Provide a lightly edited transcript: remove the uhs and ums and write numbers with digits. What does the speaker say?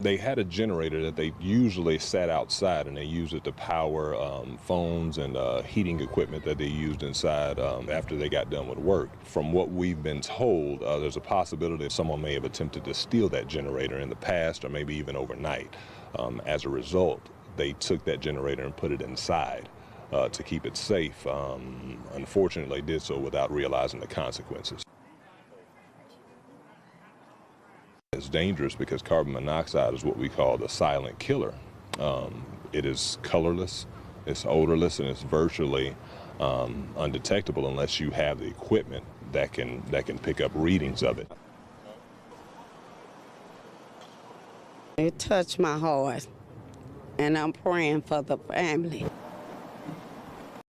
They had a generator that they usually sat outside, and they used it to power phones and heating equipment that they used inside after they got done with work. From what we've been told, there's a possibility that someone may have attempted to steal that generator in the past or maybe even overnight. As a result, they took that generator and put it inside to keep it safe. Unfortunately, they did so without realizing the consequences. It's dangerous because carbon monoxide is what we call the silent killer. It is colorless, it's odorless, and it's virtually undetectable unless you have the equipment that can pick up readings of it. It touched my heart, and I'm praying for the family.